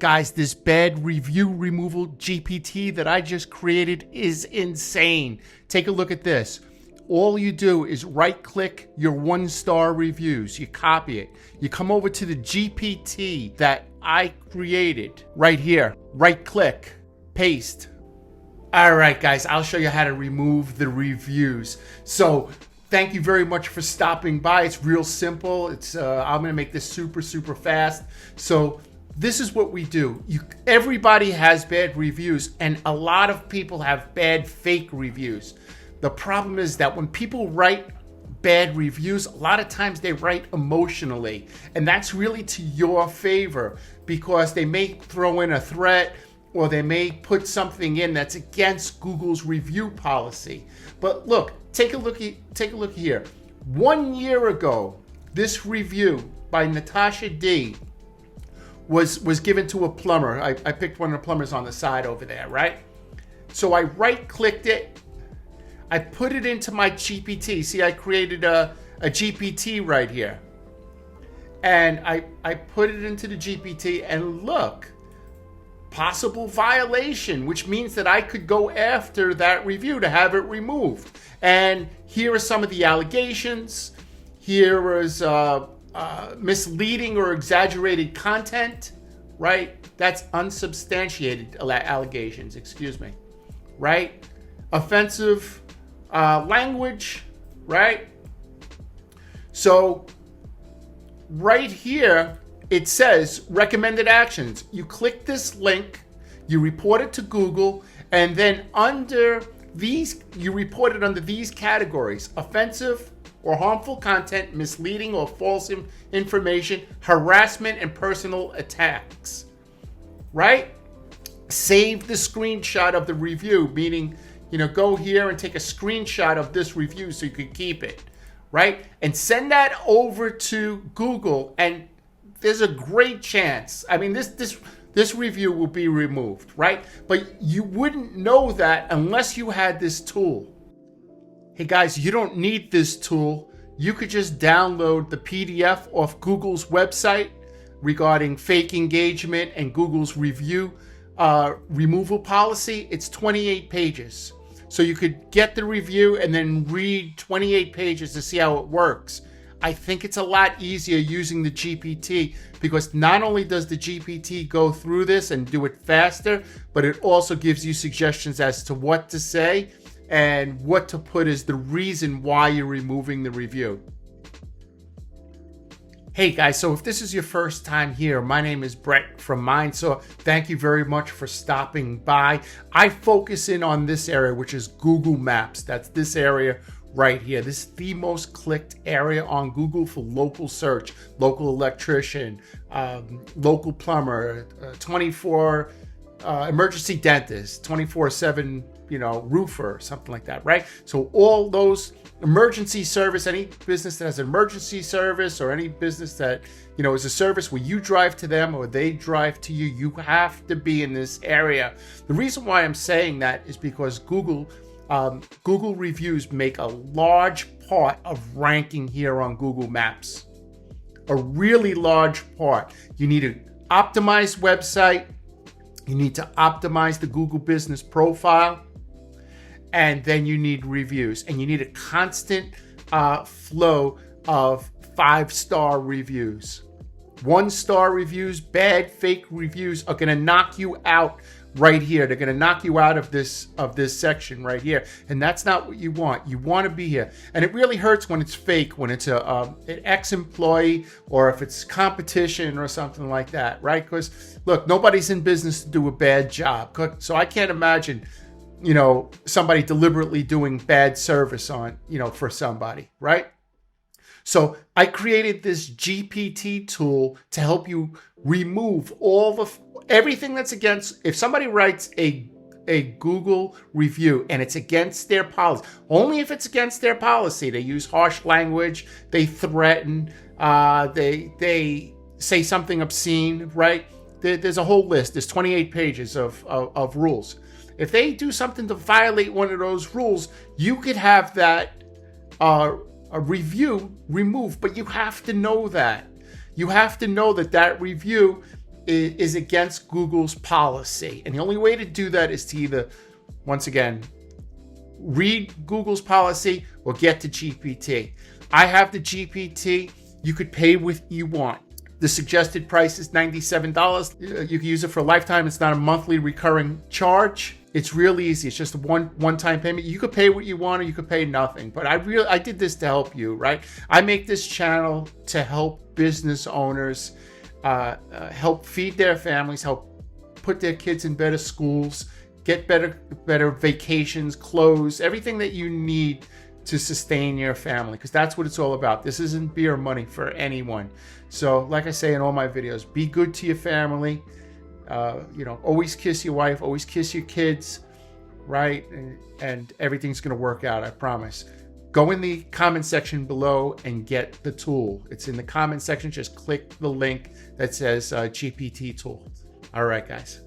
Guys, this bad review removal GPT that I just created is insane. Take a look at this. All you do is right-click your 1-star reviews. You copy it. You come over to the GPT that I created right here. Right-click, paste. All right, guys, I'll show you how to remove the reviews. So thank you very much for stopping by. It's real simple. I'm going to make this super fast. So this is what we do. Everybody has bad reviews, and a lot of people have bad fake reviews. The problem is that when people write bad reviews, a lot of times they write emotionally, and that's really to your favor because they may throw in a threat or they may put something in that's against Google's review policy. But look, take a look here. 1 year ago, this review by Natasha D was given to a plumber. I picked one of the plumbers on the side over there, right? So I right-clicked it. I put it into my GPT. See, I created a GPT right here. And I put it into the GPT, and look, possible violation, which means that I could go after that review to have it removed. And here are some of the allegations. Here is misleading or exaggerated content, right? That's unsubstantiated allegations, excuse me, right? Offensive language, right? So right here, it says recommended actions. You click this link, you report it to Google, and then under these, you report it under these categories: offensive or harmful content, misleading or false information, harassment, and personal attacks, right? Save the screenshot of the review, meaning, go here and take a screenshot of this review so you can keep it, right? And send that over to Google, and there's a great chance. I mean, this review will be removed, right? But you wouldn't know that unless you had this tool. Hey guys, you don't need this tool. You could just download the PDF off Google's website regarding fake engagement and Google's review removal policy. It's 28 pages. So you could get the review and then read 28 pages to see how it works. I think it's a lot easier using the GPT because not only does the GPT go through this and do it faster, but it also gives you suggestions as to what to say and what to put as the reason why you're removing the review. Hey guys, so if this is your first time here, my name is Brett from Mindsaw. Thank you very much for stopping by. I focus in on this area, which is Google Maps. That's this area right here. This is the most clicked area on Google for local search, local electrician, local plumber, 24 emergency dentist, 24/7, roofer, something like that, right? So all those emergency service, any business that has an emergency service or any business that, is a service where you drive to them or they drive to you, you have to be in this area. The reason why I'm saying that is because Google reviews make a large part of ranking here on Google Maps. A really large part. You need an optimized website. You need to optimize the Google business profile. And then you need reviews. And you need a constant flow of 5-star reviews. 1-star reviews, bad fake reviews are going to knock you out right here. They're going to knock you out of this section right here. And that's not what you want. You want to be here. And it really hurts when it's fake, when it's an ex-employee or if it's competition or something like that, right? Because, look, nobody's in business to do a bad job. So I can't imagine, somebody deliberately doing bad service on, for somebody, right? So I created this GPT tool to help you remove everything that's against. If somebody writes a Google review and it's against their policy, only if it's against their policy, they use harsh language, they threaten, they say something obscene, right? There's a whole list. There's 28 pages of rules. If they do something to violate one of those rules, you could have that a review removed, but you have to know that. You have to know that review is against Google's policy. And the only way to do that is to either, once again, read Google's policy or get the GPT. I have the GPT. You could pay what you want. The suggested price is $97. You can use it for a lifetime. It's not a monthly recurring charge. It's really easy. It's just a one-time payment. You could pay what you want or you could pay nothing. But I did this to help you, right? I make this channel to help business owners, help feed their families, help put their kids in better schools, get better vacations, clothes, everything that you need to sustain your family, because that's what it's all about. This isn't beer money for anyone. So like I say in all my videos, be good to your family. Always kiss your wife, always kiss your kids, right? And everything's going to work out, I promise. Go in the comment section below and get the tool. It's in the comment section. Just click the link that says GPT tool. All right, guys.